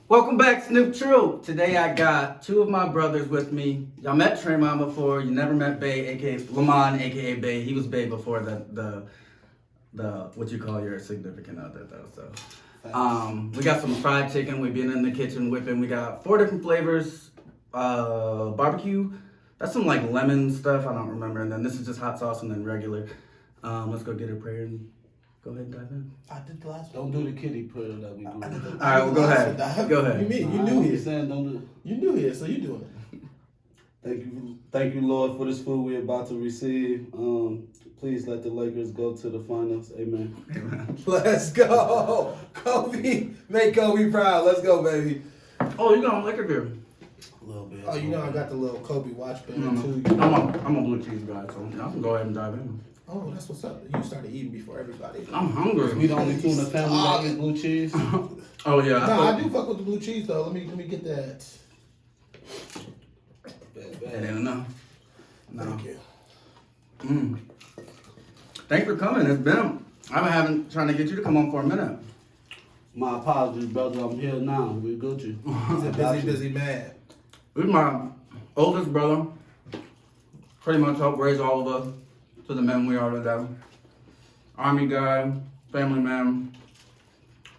Welcome back, Snoop Troop. Today I got two of my brothers with me. Y'all met Tremont before. You never met Bay, aka Lamont, aka Bay. He was Bay before the what you call your significant other though. So, we got some fried chicken. We've been in the kitchen whipping. We got 4 different flavors. Barbecue. That's some like lemon stuff. I don't remember. And then this is just hot sauce and then regular. Let's go get a prayer and go ahead and dive in. I did the last Don't one. do the kiddie prayer that we do. All right, well, go ahead. Go ahead. You mean you knew here? Saying don't do. You knew here, so you doing it. Thank you, Lord, for this food we're about to receive. Please let the Lakers go to the finals. Amen. Amen. Let's go, Kobe. Make Kobe proud. Let's go, baby. Oh, you got liquor beer. A little bit. Oh, you know I got the little Kobe watch band too. I'm a blue cheese guy, so I can go ahead and dive in. Oh, that's what's up. You started eating before everybody. I'm hungry. We the only two in the family that eat blue cheese. Oh yeah. No, I do fuck with the blue cheese though. Let me get that. It ain't enough. No. Thank you. Thanks for coming. It's been I've been trying to get you to come on for a minute. My apologies, brother. I'm here now. We good you. He's a busy man. This is my oldest brother. Pretty much helped raise all of us to the men we are today. Army guy, family man,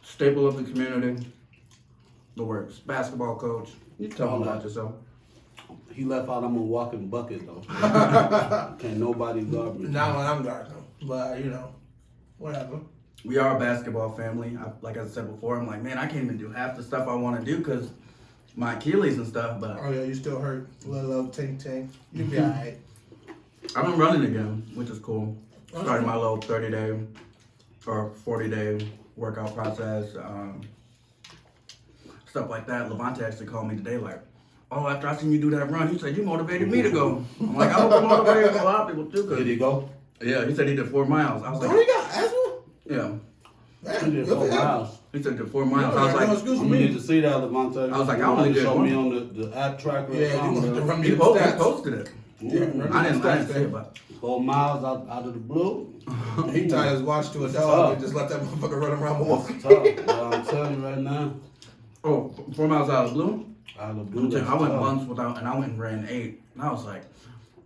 staple of the community. The works. Basketball coach. You tell them about yourself. He left out. I'm a walking bucket though. Can't nobody guard me. Not when I'm guarding him, but you know, whatever. We are a basketball family. Like I said before, I'm like, man, I can't even do half the stuff I want to do because my Achilles and stuff. But Oh yeah, you still hurt. Little ting. You'll be alright. I've been running again, which is cool. Started my little 30-day or 40-day workout process, stuff like that. Levante actually called me today like, oh, after I seen you do that run, he said, you motivated me to go. I'm like, I hope I motivated a lot of people too. Did he go? Yeah, he said he did 4 miles. I was Oh, like, he got asthma? yeah. He did 4 miles. He said he did 4 miles. Yeah, I was no like, excuse I'm me. gonna need to see that, Levante. I was like, I You only want to did show one. me on the app tracker. Yeah, or you something, want to bro. run me he the posted, stats. posted it. Yeah, run me I the didn't stats, see baby. it, but 4 miles out of the blue. He tied his watch to a dog tough. and just let that motherfucker run around Milwaukee. Tough. Well, I'm telling you right now. oh, 4 miles out of the blue? Out of the Let blue. me tell you, I went tough. once without, and I went and ran 8. And I was like,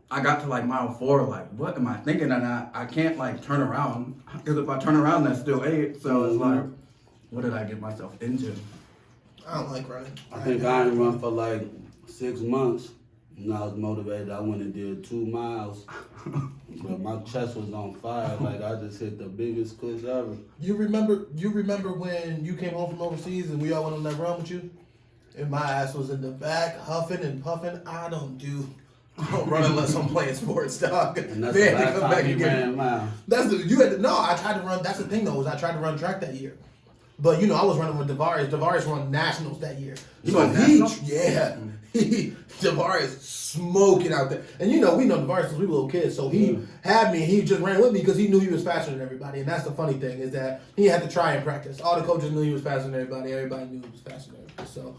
I got to like mile 4, like, what am I thinking? And I can't like turn around, because if I turn around, that's still 8. So it's like, what did I get myself into? I don't like running. I think I ain't run for like 6 months. And I was motivated. I went and did 2 miles. But my chest was on fire. Like I just hit the biggest push ever. You remember when you came home from overseas and we all went on that run with you? And my ass was in the back, huffing and puffing. I don't run unless I'm playing sports, dog. And that's Man, the they last come time back you and get ran miles. I tried to run. That's the thing though, is I tried to run track that year. But you know, I was running with Devarius. Devarius won nationals that year. You So won nationals? Devarius smoking out there. And you know, we know Devarius since we were little kids. So he had me, and he just ran with me because he knew he was faster than everybody. And that's the funny thing, is that he had to try and practice. All the coaches knew he was faster than everybody. Everybody knew he was faster than everybody. So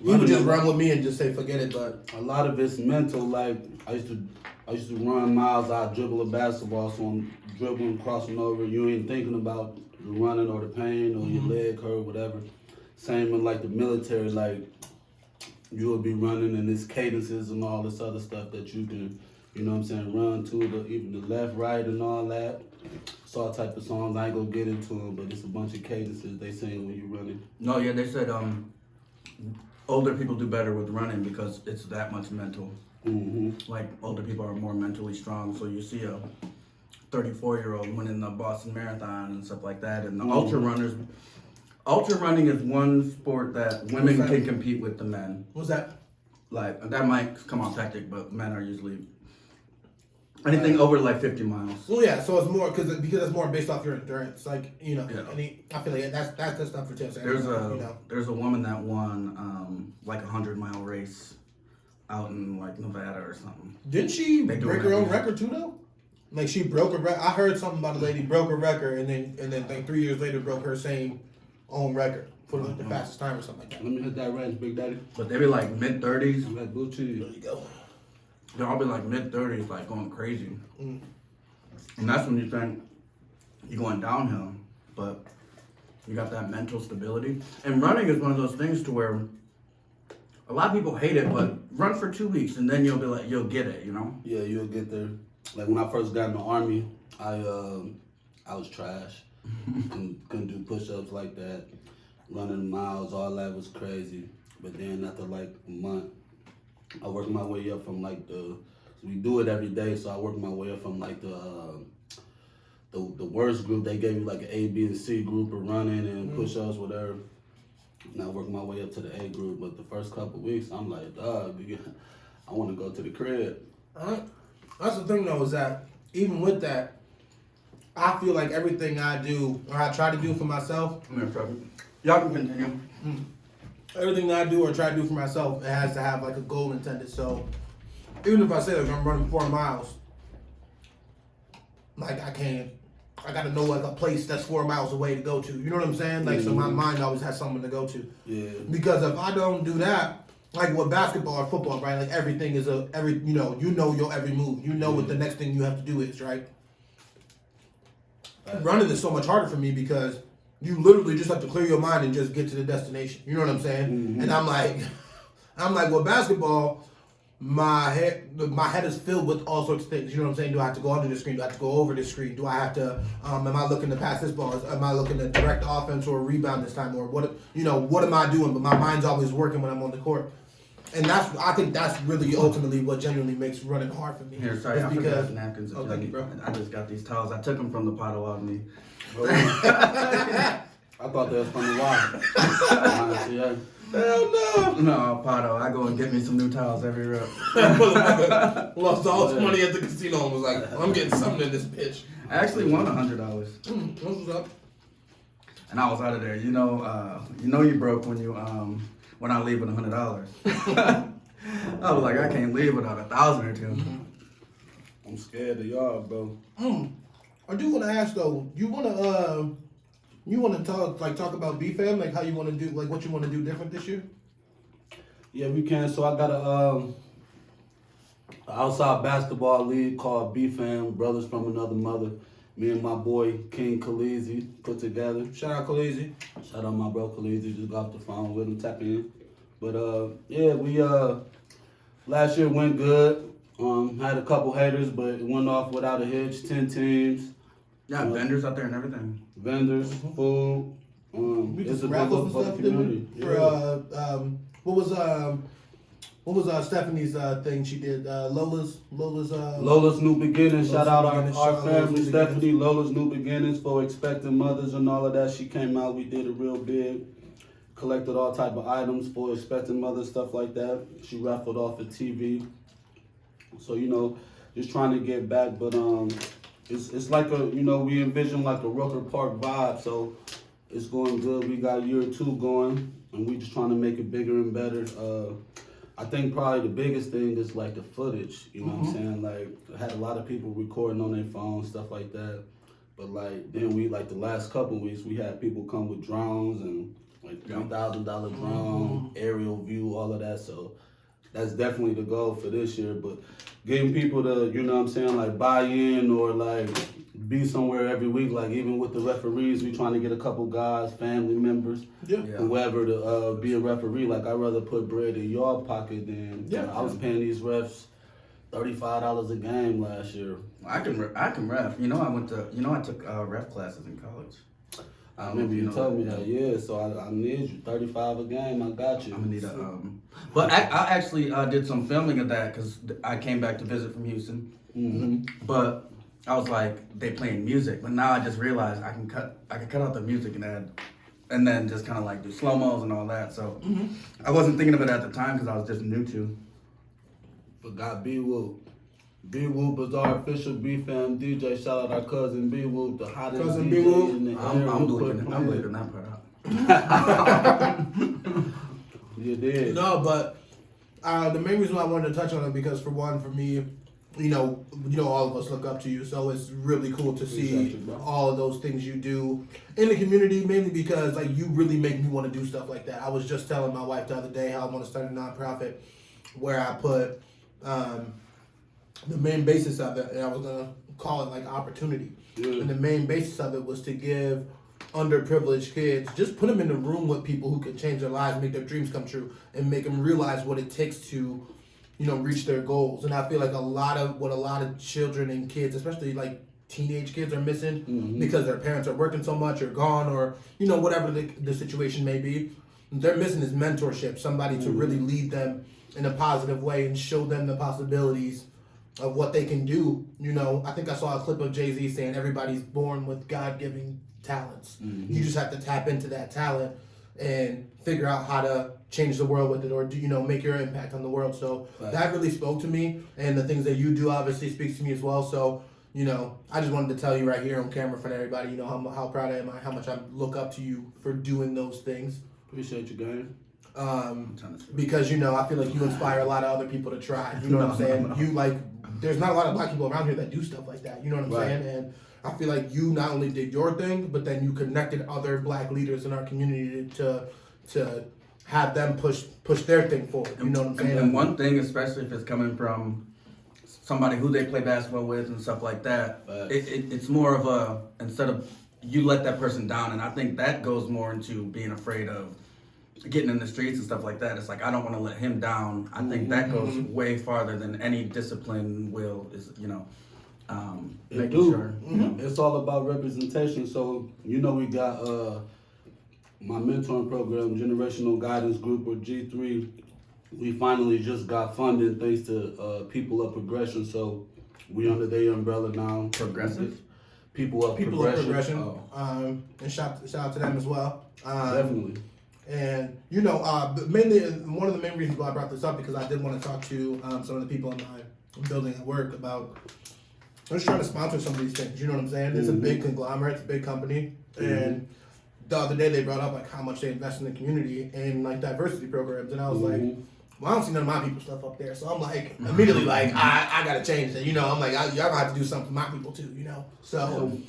he would just run with me and just say, forget it, but A lot of it's mental. Like I used to run miles. I dribble a basketball, so I'm dribbling, crossing over. You ain't thinking about the running or the pain or your leg hurt, whatever. Same in like the military. Like you will be running and there's cadences and all this other stuff that you can, you know what I'm saying, run to even the left, right, and all that. It's all type of songs. I ain't gonna get into them, but it's a bunch of cadences they sing when you're running. No, yeah, they said older people do better with running because it's that much mental. Mm-hmm. Like, older people are more mentally strong, so you see a 34-year-old winning the Boston Marathon and stuff like that, and the ultra runners. Ultra running is one sport that women What's that? can compete with the men. what's that? Like, that might come off hectic, but men are usually anything over like 50 miles. Well, yeah, so it's more because it's more based off your endurance. Like, you know, Yeah. I feel like that's the stuff for Chelsea. There's you a know. there's a woman that won like a 100-mile race out in like Nevada or something. Didn't she They do break it her own every year. record too though? Like she broke a record. I heard something about a lady broke a record and then like 3 years later broke her same own record for like the fastest time or something like that. Let me hit that range, Big Daddy. But they be like mid-30s. I'm at blue cheese. There you go. They'll all be like mid-30s, like going crazy. Mm. And that's when you think you're going downhill. But You got that mental stability. And running is one of those things to where a lot of people hate it, but run for 2 weeks and then you'll get it, you know? Yeah, you'll get there. Like when I first got in the army, I was trash. couldn't do push-ups like that. Running miles, all that was crazy. But then after like a month, I worked my way up from like we do it every day, so I worked my way up from like the worst group. They gave you like an A, B, and C group of running and push-ups, whatever. And I worked my way up to the A group, but the first couple of weeks, I'm like, dog, I want to go to the crib. That's the thing though, is that even with that, I feel like everything I do, or I try to do for myself, Y'all can continue. everything that I do or try to do for myself, it has to have like a goal intended. So even if I say like I'm running 4 miles, like I gotta know like a place that's 4 miles away to go to. You know what I'm saying? Like, so my mind always has something to go to. Yeah. Because if I don't do that, like with basketball or football, right? Like everything is you know your every move. You know what the next thing you have to do is, right? Running is so much harder for me because you literally just have to clear your mind and just get to the destination. You know what I'm saying? Mm-hmm. And I'm like with basketball, my head is filled with all sorts of things. You know what I'm saying? Do I have to go under the screen? Do I have to go over the screen? Do I have to? Am I looking to pass this ball? Am I looking to direct the offense or rebound this time? Or what? You know, what am I doing? But my mind's always working when I'm on the court. And I think that's really ultimately what genuinely makes running hard for me. Here, sorry, It's I because forgot napkins. Oh, thank you, bro. I just got these towels. I took them from the Potawatomi. I thought that was from the water. Honestly, yeah. Hell no! No, Pato, I go and get me some new towels every rep. Lost all his money at the casino and was like, I'm getting something in this bitch. I actually won $100. That's what's up. And I was out of there. You know you broke when I leave with $100. I was like, I can't leave without 1,000 or 2. I'm scared of y'all, bro. I do want to ask though. You want to talk about BFAM, like how you want to do, like what you want to do different this year? Yeah, we can. So I got a outside basketball league called BFAM, Brothers from Another Mother. Me and my boy King Khaleesi put together. Shout out Khaleesi. Shout out my bro Khaleesi. Just got off the phone with him, tapping in. But yeah, we last year went good. Had a couple haters, but it went off without a hitch. 10 teams. Yeah, vendors out there and everything. Vendors, food. We It's just a raffles good and look for stuff the community. for what was Stephanie's thing she did? Lola's New Beginnings. Shout out our Lola's family, New Stephanie. Lola's New Beginnings for expecting mothers and all of that. She came out. We did it real big. Collected all type of items for expecting mothers, stuff like that. She raffled off a TV. So just trying to get back, but it's like we envision like a Rucker Park vibe. So it's going good. We got year 2 going, and we just trying to make it bigger and better. I think probably the biggest thing is like the footage, you know what I'm saying? Like, I had a lot of people recording on their phones, stuff like that. But like, then we, like the last couple of weeks, we had people come with drones and like $3,000 drone, aerial view, all of that. So that's definitely the goal for this year. But getting people to, like buy in or like be somewhere every week, like even with the referees, we trying to get a couple guys, family members, whoever to be a referee. Like, I'd rather put bread in your pocket than I was paying these refs $35 a game last year. I can ref. I took ref classes in college. I remember you told me that, yeah. So I need you. 35 a game, I got you. I'm gonna need But I actually did some filming of that because I came back to visit from Houston. Mm-hmm. But I was like, they playing music. But now I just realized I can cut out the music and then just kind of like do slow mos and all that. So I wasn't thinking of it at the time because I was just new to. Forgot B-Whoop. B-Whoop is our official BFAM DJ. Shout out our cousin B-Whoop, the hottest Cousin DJ B-Whoop. in the area. I'm bleeping that part out. You did. No, but the main reason why I wanted to touch on it because for one, for me, all of us look up to you, so it's really cool to see all of those things you do in the community, mainly because like you really make me want to do stuff like that. I was just telling my wife the other day how I want to start a nonprofit where I put the main basis of it, and I was gonna call it like opportunity. Yeah. And the main basis of it was to give underprivileged kids, just put them in a room with people who can change their lives, make their dreams come true, and make them realize what it takes to, reach their goals. And I feel like a lot of children and kids, especially like teenage kids, are missing because their parents are working so much or gone or whatever the situation may be. They're missing is mentorship, somebody to really lead them in a positive way and show them the possibilities of what they can do. I think I saw a clip of Jay-Z saying everybody's born with God-given talents. You just have to tap into that talent and figure out how to change the world with it, or make your impact on the world. So that really spoke to me, and the things that you do obviously speaks to me as well. So I just wanted to tell you right here on camera in front of everybody, how proud I am, how much I look up to you for doing those things. Appreciate you, gang. Because I feel like you inspire a lot of other people to try. You know what I'm saying? You there's not a lot of black people around here that do stuff like that. You know what I'm saying? And I feel like you not only did your thing, but then you connected other black leaders in our community to have them push their thing forward. You know what I'm saying? And one thing, especially if it's coming from somebody who they play basketball with and stuff like that, it's more of a, instead of you let that person down, and I think that goes more into being afraid of getting in the streets and stuff like that. It's like, I don't want to let him down. I think that goes way farther than any discipline will, is, making sure. It's all about representation. So, we got my mentoring program, Generational Guidance Group, or G3. We finally just got funding thanks to People of Progression. So we under their umbrella now. Progressive? People of Progression. Oh. And shout out to them as well. Definitely. And mainly one of the main reasons why I brought this up, because I did want to talk to some of the people in my building at work about just trying to sponsor some of these things. You know what I'm saying? It's a big conglomerate, it's a big company, and the other day they brought up how much they invest in the community and diversity programs, and I was like, well, I don't see none of my people stuff up there, so I'm immediately I gotta change that. I'm y'all gonna have to do something for my people too. So.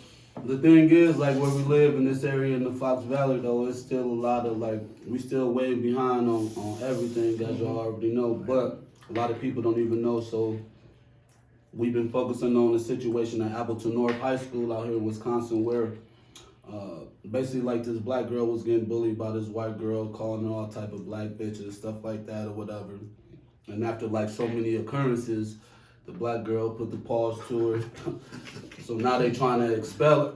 The thing is, where we live in this area in the Fox Valley, though, it's still a lot of, we still way behind on everything, as y'all already know, but a lot of people don't even know, so we've been focusing on the situation at Appleton North High School out here in Wisconsin, where basically, this black girl was getting bullied by this white girl, calling her all type of black bitches, stuff like that, or whatever, and after, so many occurrences, the black girl put the pause to her. So now they trying to expel it.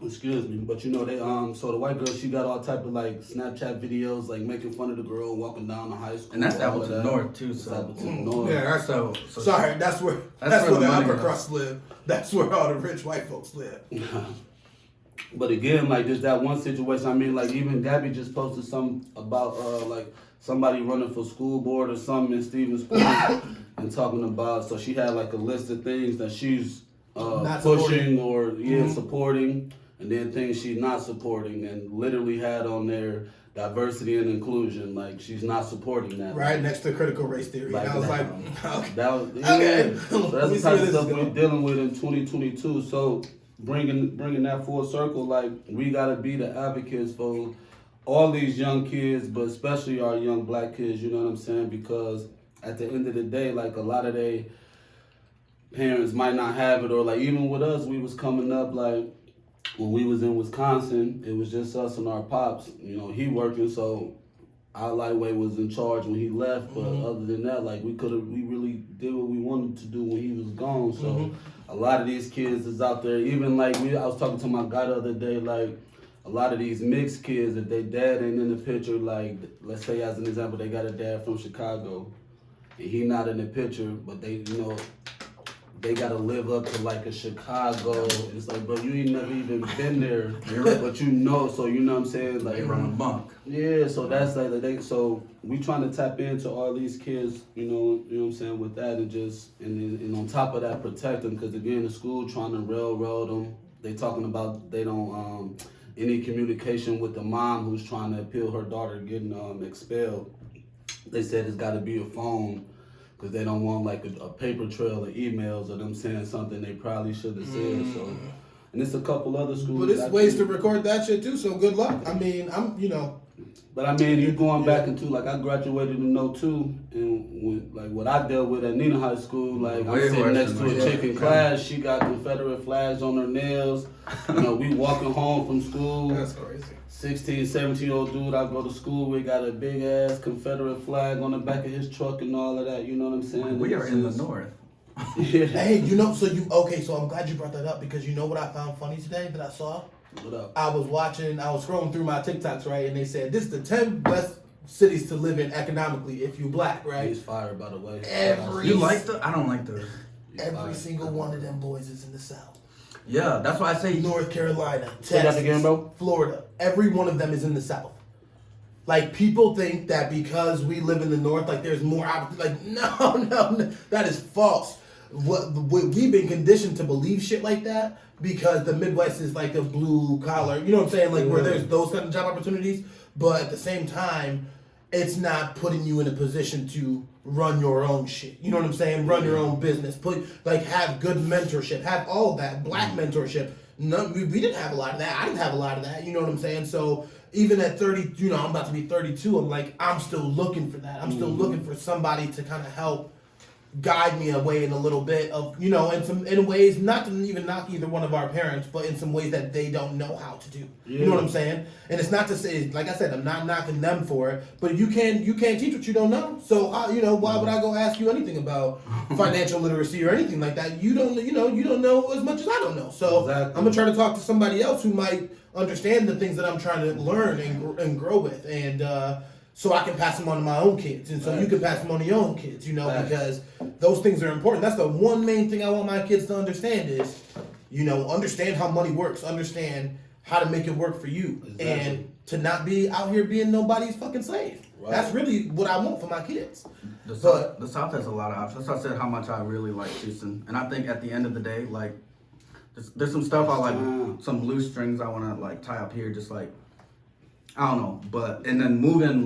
Excuse me. But they so the white girl, she got all type of Snapchat videos, making fun of the girl walking down the high school. And that's Appleton North too, so. Appleton North. Yeah, that's so sorry, that's where the upper crust live. That's where all the rich white folks live. But again, just that one situation, even Gabby just posted something about somebody running for school board or something in Stevensburg. And talking about, so she had a list of things that she's pushing or supporting, and then things she's not supporting, and literally had on there diversity and inclusion, she's not supporting that. Right next to critical race theory. And I was okay. So that's the type of stuff we're dealing with in 2022. So bringing that full circle, we gotta be the advocates for all these young kids, but especially our young black kids. You know what I'm saying? Because at the end of the day, a lot of their parents might not have it, or even with us, we was coming up, when we was in Wisconsin, it was just us and our pops. He working, so our lightweight was in charge when he left, but other than that, we really did what we wanted to do when he was gone. So a lot of these kids is out there, even I was talking to my guy the other day, a lot of these mixed kids, if their dad ain't in the picture, let's say as an example, they got a dad from Chicago, and he not in the picture, but they, they gotta live up to a Chicago. It's bro, you ain't never even been there, but so you know what I'm saying? They run a bunk. Yeah, so that's so we trying to tap into all these kids, you know what I'm saying, with that, and on top of that, protect them, because again, the school trying to railroad them. They talking about they don't any communication with the mom who's trying to appeal her daughter getting expelled. They said it's got to be a phone, because they don't want a paper trail of emails of them saying something they probably should have said. So, and it's a couple other schools. But it's ways to record that shit too. So good luck. I'm But I mean, you going back into like I graduated in '02, and when like what I dealt with at Nina High School, like I'm Way sitting worse next than to a that. chick in class, she got Confederate flags on her nails. You know, we walking home from school. That's crazy. 16, 17-year-old dude I go to school with got a big ass Confederate flag on the back of his truck and all of that. You know what I'm saying? We are in the north. Yeah. Hey, so I'm glad you brought that up because you know what I found funny today that I saw? What up? I was scrolling through my TikToks, right, and they said this is the 10 best cities to live in economically if you black, right? He's fired, by the way. Every- You like the? I don't like those. Every single one of them boys is in the South. Yeah, that's why I say North Carolina, Say that Texas, again, bro. Florida. Every one of them is in the South. Like, people think that because we live in the North, like, there's more opportunity. Like, no, that is false. We've been conditioned to believe shit like that because the Midwest is like a blue collar, you know what I'm saying? Like, where there's those kind of job opportunities. But at the same time, it's not putting you in a position to run your own shit. You know what I'm saying? Run your own business. Have good mentorship. Have all of that. Black mentorship. No, we didn't have a lot of that. I didn't have a lot of that. You know what I'm saying? So even at 30, you know, I'm about to be 32. I'm like, I'm still looking for that. I'm still looking for somebody to kind of help guide me away in a little bit of, you know, in ways, not to even knock either one of our parents, but in some ways that they don't know how to do. You know what I'm saying? And it's not to say, like I said, I'm not knocking them for it, but you can't teach what you don't know. So, you know, why would I go ask you anything about financial literacy or anything like that? You don't know as much as I don't know. So I'm gonna try to talk to somebody else who might understand the things that I'm trying to learn and grow with, and so I can pass them on to my own kids, and so you can pass them on to your own kids, you know, because those things are important. That's the one main thing I want my kids to understand is, you know, understand how money works, understand how to make it work for you, and to not be out here being nobody's fucking slave. Right. That's really what I want for my kids. The South has a lot of options. That's why I said how much I really like Houston, and I think at the end of the day, like, there's some stuff I like, some loose strings I want to like tie up here, just like. I don't know, but and then moving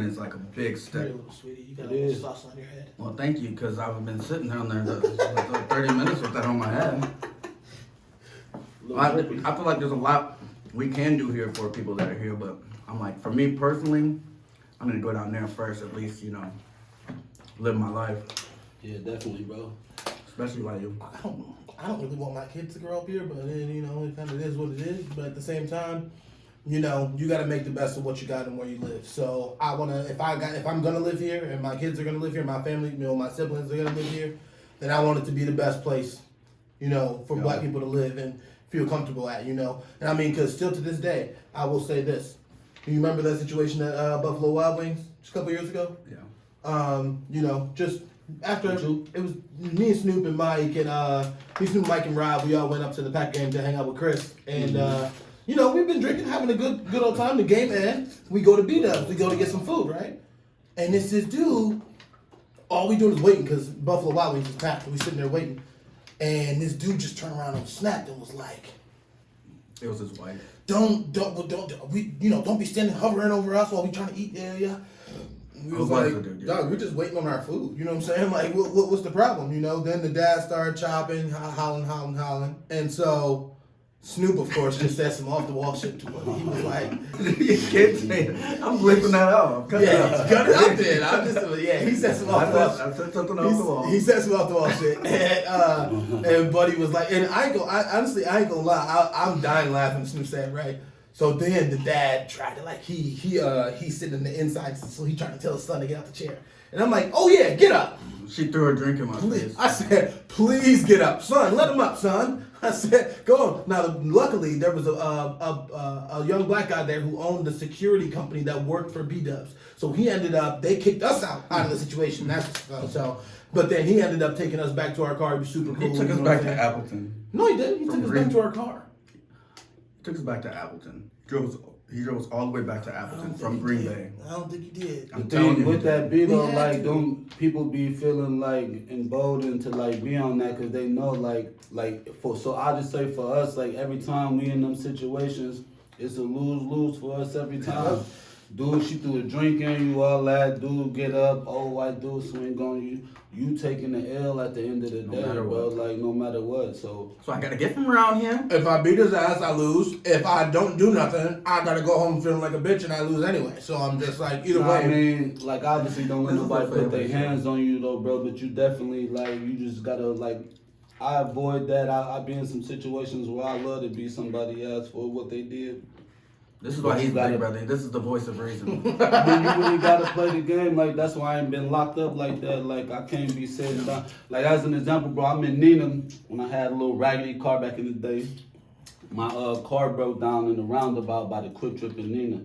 is like a big step. Hey, little sweetie, you got a little sauce on your head. Well, thank you, because I've been sitting down there like 30 minutes with that on my head. I feel like there's a lot we can do here for people that are here, but I'm like, for me personally, I'm gonna go down there first, at least, you know, live my life. Yeah, definitely, bro. Especially like you. I don't really want my kids to grow up here, but then, you know, it kind of is what it is. But at the same time, you know, you got to make the best of what you got and where you live. So I want to, if I'm gonna live here and my kids are gonna live here, my family, you know, my siblings are gonna live here, then I want it to be the best place, you know, for black people to live and feel comfortable at, you know. And I mean, because still to this day, I will say this. You remember that situation at Buffalo Wild Wings just a couple years ago? Yeah. You know, just after it was me and Snoop and Mike and Mike and Rob, we all went up to the Pack game to hang out with Chris, and you know, we've been drinking, having a good old time. The game ends, we go to BDubs, we go to get some food, right? And it's this dude. All we doing is waiting because Buffalo Wild Wings is packed. We sitting there waiting, and this dude just turned around and snapped and was like, "It was his wife. Don't be standing hovering over us while we trying to eat." Yeah. We was like, dog, we're just waiting on our food. You know what I'm saying? Like, what's the problem? You know? Then the dad started chopping, hollering. And so Snoop, of course, just said some off the wall shit to him. He was like, "You can't say it. I'm blipping that out. Cut it out there. He said some off the wall. I said something off the wall. He said some off the wall shit. And Buddy was like, and I ain't gonna lie. I'm dying laughing. Snoop said, right? So then the dad tried to, like, he's sitting in the inside, so he trying to tell his son to get out the chair. And I'm like, oh yeah, get up. She threw a drink in my face. I said, please get up, son. Let him up, son. I said, go on. Now, luckily, there was a young black guy there who owned the security company that worked for BDubs. So he ended up, they kicked us out of the situation. But then he ended up taking us back to our car. It was super cool. He took us back to Appleton. No, he didn't. He took us back to our car. Took us back to Appleton. He drove us all the way back to Appleton from Green Bay. I don't think he did. The thing with that beat though, like, don't people be feeling like emboldened to like be on that because they know so I just say for us, like, every time we in them situations, it's a lose-lose for us every time. Dude, she threw a drink in you, all that. Dude, get up. Old white dude swing on you. You taking the L at the end of the day, matter bro. what. Like, no matter what. So I gotta get from around him. If I beat his ass, I lose. If I don't do nothing, I gotta go home feeling like a bitch and I lose anyway. So I'm just like, either way. I mean, like, obviously don't let This is nobody the put their family hands on you, though, bro. But you definitely, like, you just gotta, like, I avoid that. I be in some situations where I love to be somebody else for what they did. This is why But you he's gotta- big brother. This is the voice of reason. I mean, you really gotta play the game. Like, that's why I ain't been locked up like that. Like, I can't be sitting down. Like, as an example, bro, I'm in Nina when I had a little raggedy car back in the day. My car broke down in the roundabout by the Quick Trip in Nina.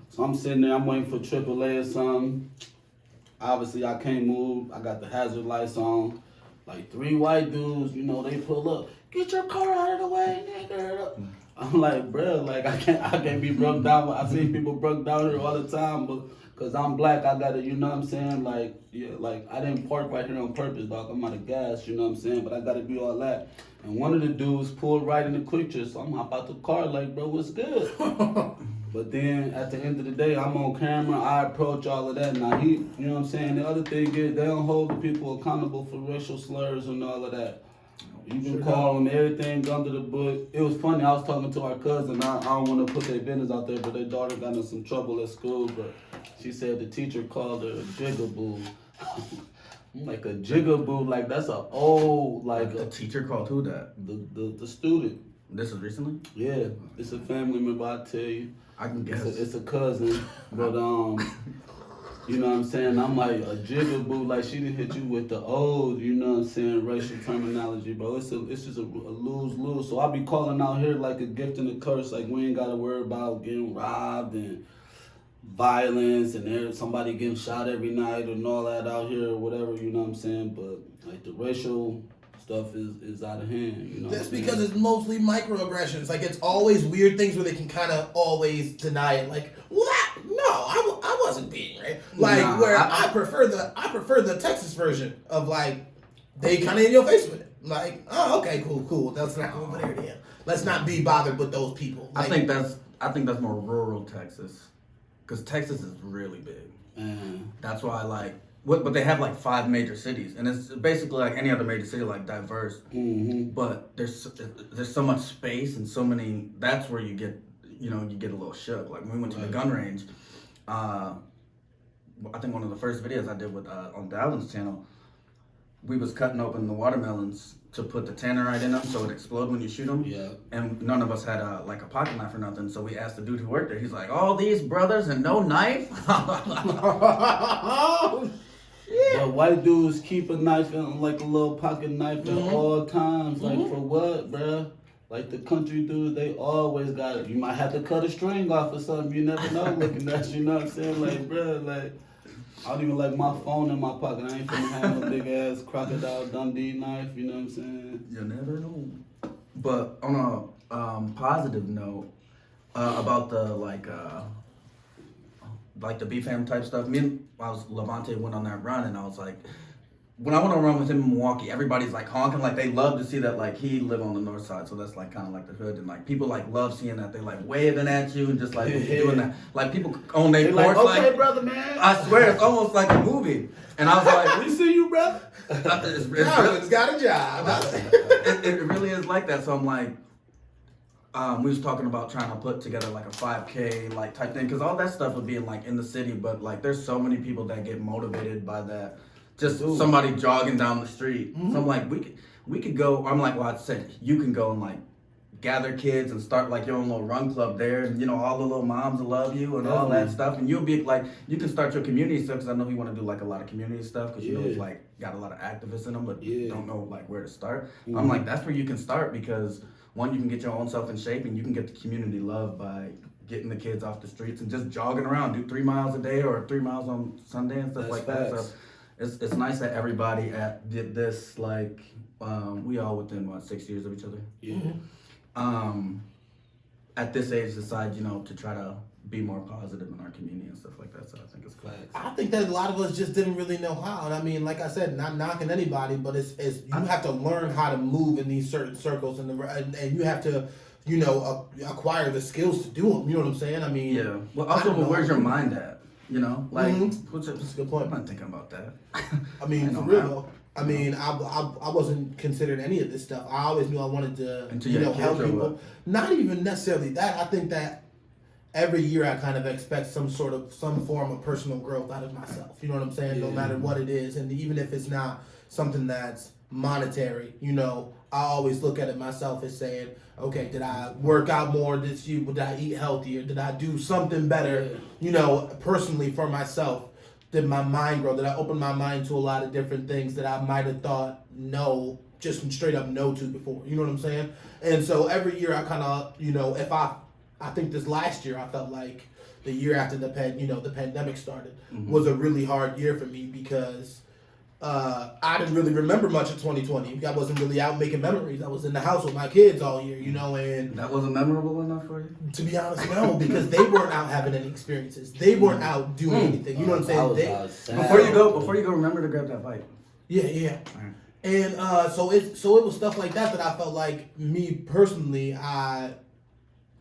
So I'm sitting there, I'm waiting for AAA or something. Obviously, I can't move. I got the hazard lights on. Like, 3 white dudes, you know, they pull up. Get your car out of the way, nigga. I'm like, bro, like, I can't be broke down. I see people broke down here all the time, but because I'm black, I gotta, you know what I'm saying? Like, yeah, like, I didn't park right here on purpose, dog. I'm out of gas, you know what I'm saying? But I gotta do all that. And one of the dudes pulled right in the Quick Trip, so I'm hop out the car like, bro, what's good? But then at the end of the day, I'm on camera, I approach all of that. Now he, you know what I'm saying? The other thing is they don't hold the people accountable for racial slurs and all of that. You can call them everything under the book. It was funny, I was talking to our cousin. I don't want to put their business out there, but their daughter got in some trouble at school. But she said the teacher called her a jigaboo. I'm like, a jigaboo? Like, that's a old, like, The teacher called who that? the student. This is recently? Yeah, it's a family member, I tell you. I can guess. It's a cousin, but you know what I'm saying? I'm like a jigaboo, like she didn't hit you with the old, you know what I'm saying, racial terminology, bro. It's just a lose-lose. So I be calling out here like a gift and a curse, like we ain't gotta worry about getting robbed and violence and there's somebody getting shot every night and all that out here or whatever, you know what I'm saying? But like the racial stuff is out of hand, you know. That's because it's mostly microaggressions. Like, it's always weird things where they can kind of always deny it. Like, what? No, I wasn't being right. Like, Nah, where I prefer the Texas version of, like, they kind of in your face with it. Like, oh, okay, cool. That's not over there then. Let's not be bothered with those people. Like, I think that's more rural Texas, because Texas is really big. That's why but they have like 5 major cities, and it's basically like any other major city, like diverse. But there's so much space and so many. That's where you get a little shook. Like when we went to the gun range, I think one of the first videos I did with on Dalvin's channel, we was cutting open the watermelons to put the tannerite in them so it explode when you shoot them. Yeah. And none of us had a pocket knife or nothing, so we asked the dude who worked there. He's like, "All these brothers and no knife." But white dudes keep a knife in, like a little pocket knife at all times. Like for what, bruh? Like the country dudes, they always got it. You might have to cut a string off or something. You never know looking at you, know what I'm saying? Like, bruh, like, I don't even like my phone in my pocket. I ain't finna have no big ass Crocodile Dundee knife, you know what I'm saying? You never know. But on a positive note, about the the B-Fam type stuff, Levante went on that run, and I was like, when I went on a run with him in Milwaukee, everybody's like honking, like they love to see that, like he live on the north side, so that's like kind of like the hood, and like people like love seeing that, they like waving at you and just like doing that, like people on their porch, okay, like, brother, man. I swear it's almost like a movie, and I was like, We see you, brother. Dalvin's got a job. it really is like that. So I'm like, we was talking about trying to put together like a 5K like type thing, because all that stuff would be in like in the city, but like there's so many people that get motivated by that. Just somebody jogging down the street. So I'm like, we could go. I'm like, well, I said you can go and like gather kids and start like your own little run club there, and you know all the little moms will love you and all that stuff, and you'll be like, you can start your community stuff, because I know we want to do like a lot of community stuff, because you know it's like got a lot of activists in them, but don't know like where to start. I'm like, that's where you can start, because one, you can get your own self in shape, and you can get the community love by getting the kids off the streets and just jogging around, do 3 miles a day or 3 miles on Sunday and stuff like that. So it's nice that everybody did this, like, we all within 6 years of each other. At this age decide, to try to be more positive in our community and stuff like that. So I think it's cool. I think that a lot of us just didn't really know how. And I mean, like I said, not knocking anybody, but you have to learn how to move in these certain circles, and you have to acquire the skills to do them. You know what I'm saying? I mean, Yeah. Well, also, but where's your mind at? You know, like, That's a good point. I'm not thinking about that. I mean, I know for real how. though. I mean, I wasn't considered any of this stuff. I always knew I wanted to, Until you had kids help or people. what? Not even necessarily that. I think that every year I kind of expect some form of personal growth out of myself. You know what I'm saying? No matter what it is, and even if it's not something that's monetary, I always look at it myself as saying, okay, did I work out more this year? Did I eat healthier? Did I do something better, personally for myself? Did my mind grow? Did I open my mind to a lot of different things that I might have thought no, just straight up no to before? You know what I'm saying? And so every year I kind of, if I think this last year I felt like the year after the pandemic started was a really hard year for me because I didn't really remember much of 2020. I wasn't really out making memories. I was in the house with my kids all year, and That wasn't memorable enough for you? to be honest, no, because they weren't out having any experiences. They weren't out doing anything. You know what I'm saying? Before you go, remember to grab that bite. Yeah. Alright. And so it was stuff like that I felt like me personally, I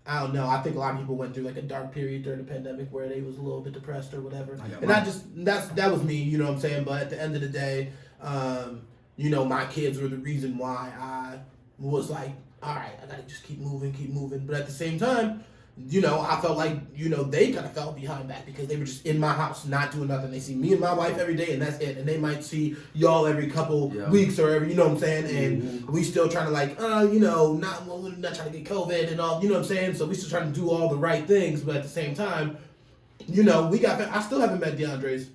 don't know. I think a lot of people went through like a dark period during the pandemic where they was a little bit depressed or whatever. That was me, you know what I'm saying? But at the end of the day, my kids were the reason why I was like, all right, I gotta just keep moving. But at the same time, I felt like, they kind of fell behind that because they were just in my house, not doing nothing. They see me and my wife every day and that's it. And they might see y'all every couple weeks or every, you know what I'm saying? And we still trying to we're not trying to get COVID and all, you know what I'm saying? So we still trying to do all the right things. But at the same time, I still haven't met DeAndre's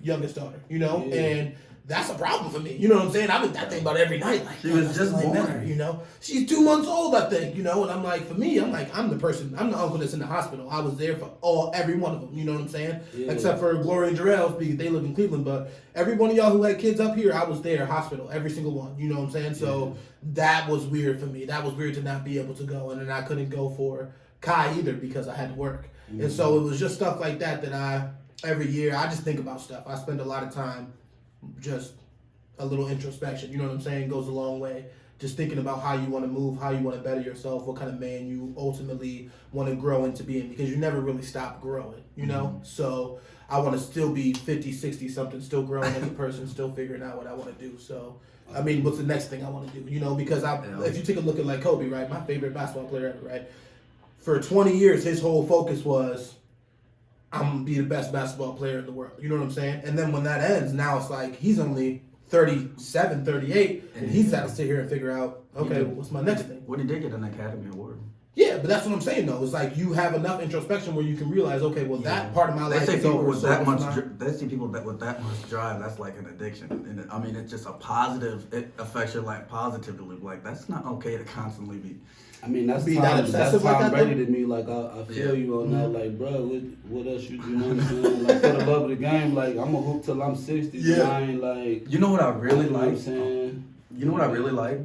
youngest daughter, and that's a problem for me. You know what I'm saying? I think about it every night. Like, She was just born. Her, She's 2 months old, I think, and I'm like, for me, I'm the uncle that's in the hospital. I was there for every one of them, you know what I'm saying? Yeah. Except for Gloria and Jarrell, because they live in Cleveland, but every one of y'all who had kids up here, I was there, hospital, every single one, you know what I'm saying? So that was weird for me. That was weird to not be able to go, and then I couldn't go for Kai either because I had to work. And so it was just stuff like that every year, I just think about stuff. I spend a lot of time just a little introspection, you know what I'm saying, goes a long way. Just thinking about how you want to move, how you want to better yourself, what kind of man you ultimately want to grow into being, because you never really stop growing, So I want to still be 50, 60 something, still growing as a person, still figuring out what I want to do. So, I mean, what's the next thing I want to do, because if you take a look at like Kobe, right, my favorite basketball player ever, right, for 20 years, his whole focus was, I'm going to be the best basketball player in the world. You know what I'm saying? And then when that ends, now it's like he's only 37, 38, and he's got to sit here and figure out, okay, what's my next thing? Well, he did get an Academy Award. Yeah, but that's what I'm saying, though. It's like you have enough introspection where you can realize, okay, well, that part of my life is over. They see people with that much drive, that's like an addiction. And I mean, it's just a positive, it affects your life positively. Like, that's not okay to constantly be. I mean, that's be Tom, that that's obsessive Tom like that, Brady though? to me. Like, I feel you on that. Like, bro, what else you know what I'm saying? Like, for the love of the game, like, I'm going to hoop till I'm 60. Yeah. I ain't like... You know what I really you know what I'm like? saying? You know what I really like?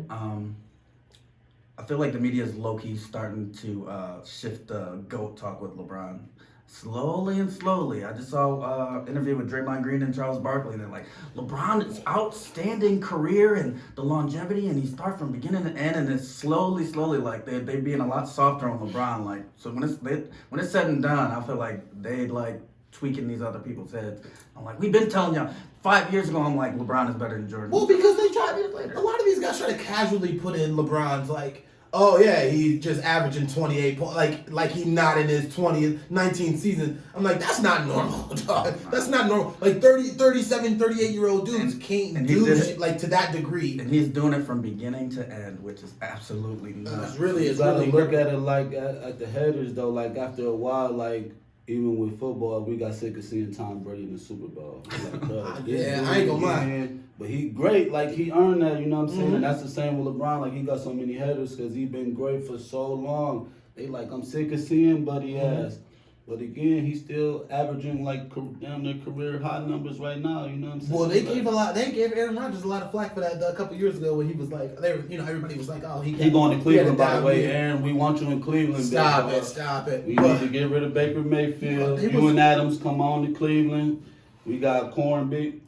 I feel like the media is low-key starting to shift the GOAT talk with LeBron. Slowly and slowly. I just saw an interview with Draymond Green and Charles Barkley, and they're like, LeBron's outstanding career and the longevity, and he starts from beginning to end, and it's slowly, like they being a lot softer on LeBron. Like, so when it's said and done, I feel like they like tweaking these other people's heads. I'm like, we've been telling y'all 5 years ago. I'm like, LeBron is better than Jordan. Well, because they try a lot of these guys try to casually put in LeBron's like, oh yeah, he just averaging 28 points, like he not in his 19th season. I'm like, that's not normal, dog. That's not normal. Like 37, 38-year-old dudes can't do shit like to that degree. And he's doing it from beginning to end, which is absolutely nuts. You gotta look at it like at the headers though. Like after a while, like even with football, we got sick of seeing Tom Brady in the Super Bowl. Like, bro, yeah, I ain't gonna lie. But he great, like he earned that, you know what I'm saying? And that's the same with LeBron, like he got so many headers because he been great for so long. They like, I'm sick of seeing buddy ass. But again, he's still averaging like damn near career high numbers right now, you know what I'm saying? Well, they gave Aaron Rodgers a lot of flack for that a couple years ago when he was like, everybody was like, oh, he going to Cleveland, by the way, Aaron. We want you in Cleveland. Stop it. We need to get rid of Baker Mayfield. You and Adams come on to Cleveland. We got corned beef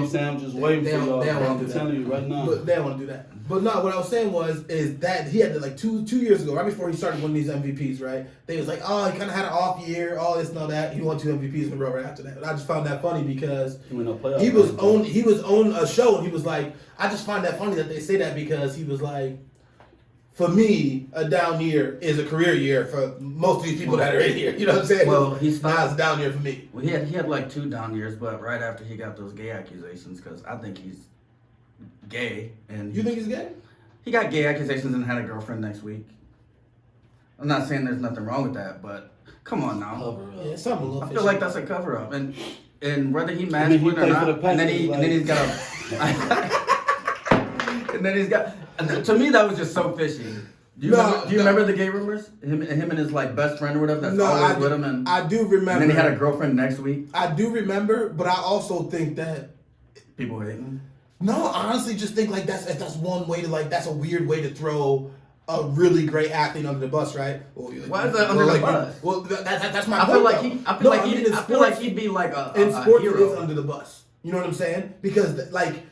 sandwiches waiting for y'all. I'm telling you right now. But they don't want to do that. But no, what I was saying is that he had to, like 2 years ago, right before he started winning these MVPs, right? They was like, oh, he kind of had an off year, all this and all that. He won 2 MVPs in a row right after that. And I just found that funny because he was on a show and he was like, I just find that funny that they say that because he was like, for me, a down year is a career year for most of these people that are in here. You know what I'm saying? Well, it's a down year for me. Well, he had like 2 down years, but right after he got those gay accusations, because I think he's gay. And You think he's gay? he got gay accusations and had a girlfriend next week. I'm not saying there's nothing wrong with that, but come on now. Cover up. Yeah, something a little I fishy. feel like that's a cover up, and whether he matched with or played for not, the and then he's got a, and then he's got. To me, that was just so fishy. Do you remember the gay rumors? Him and his like best friend or whatever that's always with him, and I do remember. And then he had a girlfriend next week. I do remember, but I also think that People hating. no, I honestly just think like that's one way to like that's a weird way to throw a really great athlete under the bus, right? Well, Why is that under the like, bus? Well, that's my I point. feel like he'd be like in a sports hero. is under the bus. You know what I'm saying? Because like.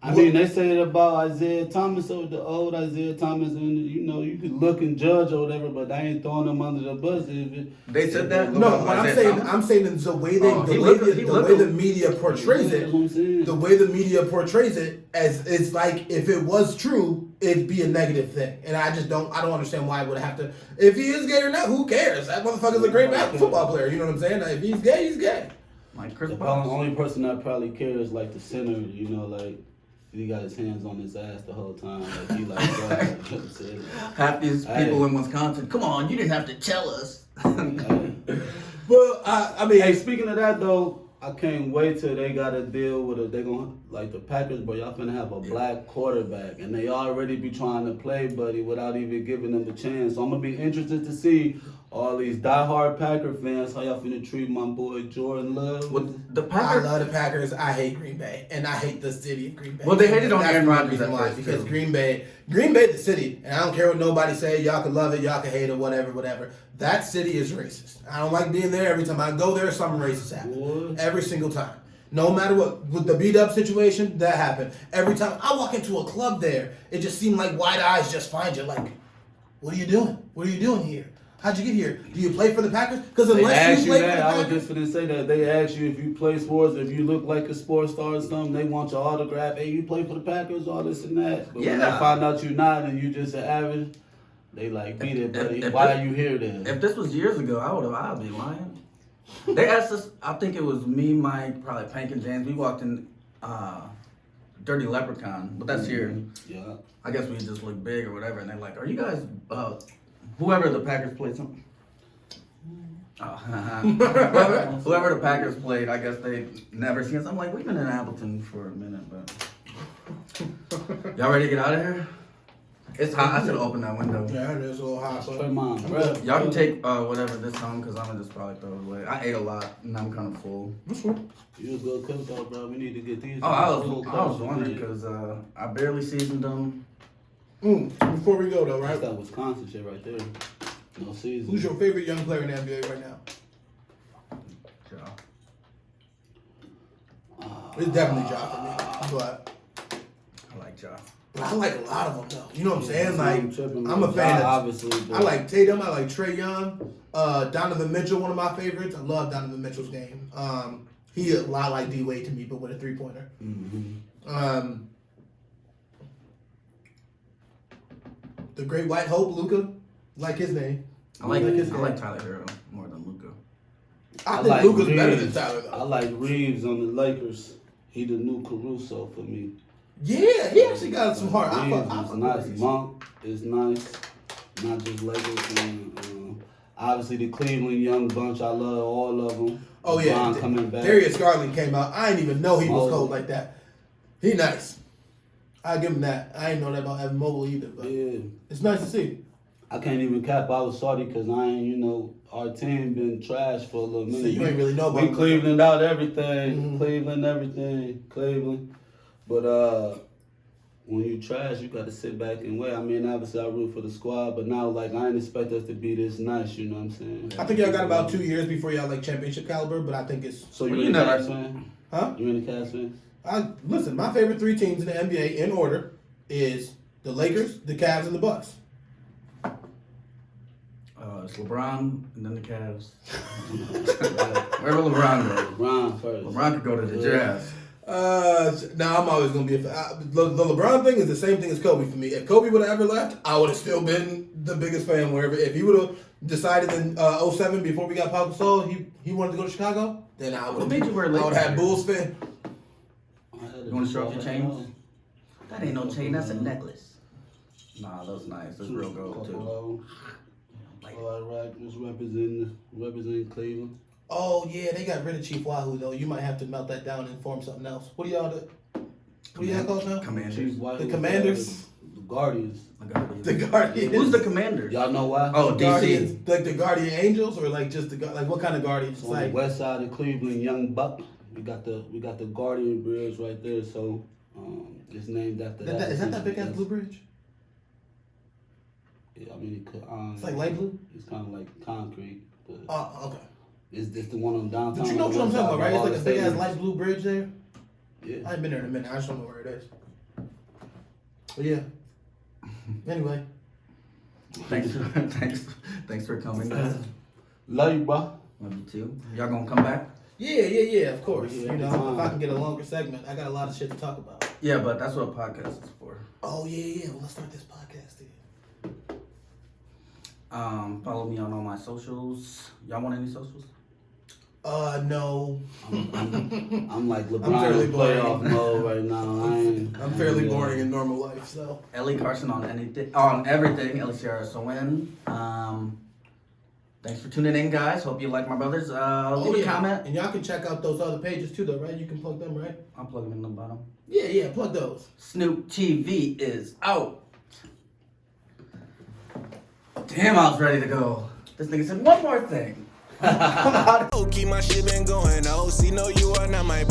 I mean, they say it about Isaiah Thomas or the old Isaiah Thomas, and you could look and judge or whatever, but they ain't throwing them under the bus. They said that. No, but I'm saying it's the way the media portrays it. The way the media portrays it as it's like if it was true, it'd be a negative thing, and I don't understand why it would have to. If he is gay or not, who cares? That motherfucker's a great football player. You know what I'm saying? Like, if he's gay, he's gay. Like Chris The Paul. only person that probably cares is like the center, like. He got his hands on his ass the whole time. Like he Half these people in Wisconsin. Come on, you didn't have to tell us. Well, I mean, hey, speaking of that though, I can't wait till they got to deal with they gonna like the Packers, but y'all finna have a black quarterback, and they already be trying to play buddy without even giving them the chance. So I'm gonna be interested to see all these diehard Packer fans, how y'all finna treat my boy Jordan Love. The Packers. I love the Packers. I hate Green Bay, and I hate the city of Green Bay. Well, they hated on Aaron Rodgers That's the reason at why, first, because too. Green Bay, the city, and I don't care what nobody say. Y'all can love it, y'all can hate it, whatever. That city is racist. I don't like being there. Every time I go there, something racist happens. What? Every single time. No matter what, with the BDubs situation, that happened. Every time I walk into a club there, it just seemed like wide eyes just find you. Like, what are you doing? What are you doing here? How'd you get here? Do you play for the Packers? Because They unless ask you you play that. for the I was Packers, just finna say that. They ask you if you play sports, if you look like a sports star or something. They want your autograph. Hey, you play for the Packers, all this and that. But when they Yeah. find out you're not and you just an average, they like, beat it, buddy. if Why this- are you here then? If this was years ago, I'd be lying. They asked us. I think it was me, Mike, probably Pank and James. We walked in Dirty Leprechaun, but that's here. Yeah. I guess we just look big or whatever, and they're like, "Are you guys whoever the Packers played something?" Whoever the Packers played, I guess they never seen us. I'm like, we've been in Appleton for a minute, but y'all ready to get out of here? It's hot. I should open that window. yeah, it is a little hot. Straight But mom, bro. Y'all can take whatever this home because I'm gonna just probably throw it away. I ate a lot and I'm kind of full. You a good cook though, bro. We need to get these. Oh, I was wondering because I barely seasoned them. Before we go though, That's right? that Wisconsin shit right there. No season. Who's your favorite young player in the NBA right now? It's definitely Ja for me, but I like Ja. I like a lot of them though. You know what I'm saying? tripping, I'm a man. fan Ja, of. obviously. But I like Tatum. I like Trae Young. Donovan Mitchell, one of my favorites. I love Donovan Mitchell's game. He a lot like D Wade to me, but with a 3-pointer. The Great White Hope, Luka, like his name. I like his I like game. Tyler Hero more than Luca. I I think like Luka's better than Reeves. Tyler I though. like Reeves on the Lakers. He the new Caruso for me. Yeah, he actually got some heart. I Reeves fuck is with nice. Reeves. Monk is nice. Not just Lakers. And, obviously the Cleveland young bunch. I love all of them. Oh yeah, LeBron coming back. Darius Garland came out. I didn't even know he was Oh. cold like that. He nice. I give him that. I ain't know that about Evan Mobley either, but Yeah. it's nice to see. I can't even cap out with Saudi because I ain't, our team been trash for a little minute. So you ain't really know about We him. Cleveland out everything. Mhm. Cleveland everything. Cleveland. But when you trash, you got to sit back and wait. I mean, obviously I root for the squad, but now I didn't expect us to be this nice. You know what I'm saying? I think y'all got about 2 years before y'all like championship caliber, but I think it's So you Well, in you the never- Cavs fan? huh? You in the Cavs fan? Listen, my favorite 3 teams in the NBA in order is The Lakers, the Cavs, and the Bucks. It's LeBron and then the Cavs. Wherever LeBron goes. LeBron first. LeBron could go to the Jazz. Now I'm always gonna be the LeBron thing is the same thing as Kobe for me. If Kobe would have ever left, I would have still been the biggest fan wherever. If he would have decided in 07 before we got Pau Gasol, he wanted to go to Chicago, then I would. What made you wear Lakers? I would have Bulls fan. You want to show off your chains? That ain't no chain. That's a necklace. Nah, that's nice. That's real gold too. Just representing Cleveland. Oh yeah, they got rid of Chief Wahoo though. You might have to melt that down and form something else. What do y'all do? What do y'all call now? Commanders. The Commanders. The Guardians. The Guardians. Who's the Commanders? Y'all know why? Oh, The DC. Guardians, like the Guardian Angels, or like just like what kind of Guardians? It's on the west side of Cleveland, Young Buck. We got the Guardian Bridge right there, so it's named after that. Is that big ass blue bridge? Yeah, I mean it could. It's like light blue. It's kind of like concrete, but Okay. it's the one on downtown. But you know what I'm talking about, right? It's like a big ass stadiums. light blue bridge there. Yeah. I haven't been there in a minute. I just don't know where it is. But yeah. Anyway. Thanks for coming. Love you, bro. Love you too. Y'all gonna come back? Yeah, of course. Yeah, You know, if I can get a longer segment, I got a lot of shit to talk about. Yeah, but that's what a podcast is for. Oh yeah. Well, let's start this podcast then. Follow me on all my socials. Y'all want any socials? No. I'm like I'm LeBron fairly in playoff mode right now. I'm fairly boring in normal life, so. Lecarson on anything, on everything. LCRSON. Thanks for tuning in, guys. Hope you like my brothers. Leave a comment. And y'all can check out those other pages too, though, right? You can plug them, right? I'll plug them in the bottom. Yeah, plug those. Snoop TV is out. Damn, I was ready to go. This nigga said one more thing. Keep my shit been going, oh, see, no, you are not my